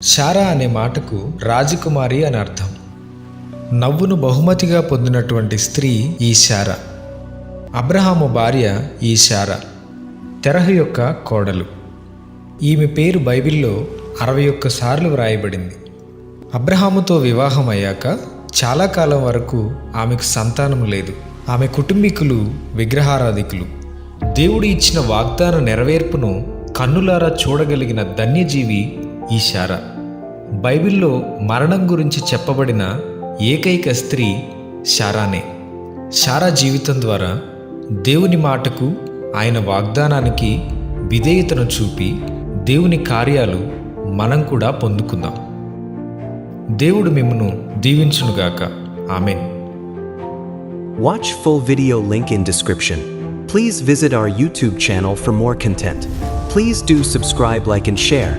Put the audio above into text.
శారా అనే మాటకు రాజకుమారి అని అర్థం. నవ్వును బహుమతిగా పొందినటువంటి స్త్రీ ఈ శారా. అబ్రహాము భార్య ఈ శారా, తెరహు యొక్క కోడలు. ఈమె పేరు బైబిల్లో 61 సార్లు వ్రాయబడింది. అబ్రహాముతో వివాహం అయ్యాక చాలా కాలం వరకు ఆమెకు సంతానం లేదు. ఆమె కుటుంబీకులు విగ్రహారాధికులు. దేవుడు ఇచ్చిన వాగ్దాన నెరవేర్పును కన్నులారా చూడగలిగిన ధన్యజీవి ఈ శారా. బైబిల్లో మరణం గురించి చెప్పబడిన ఏకైక స్త్రీ శారానే. శారా జీవితం ద్వారా దేవుని మాటకు, ఆయన వాగ్దానానికి విధేయతను చూపి దేవుని కార్యాలు మనం కూడా పొందుకుందాం. దేవుడు మిమ్మును దీవించునుగాక. ఆమేన్. Watch full video link in description. Please visit our YouTube channel for more content. Please do subscribe, like and share.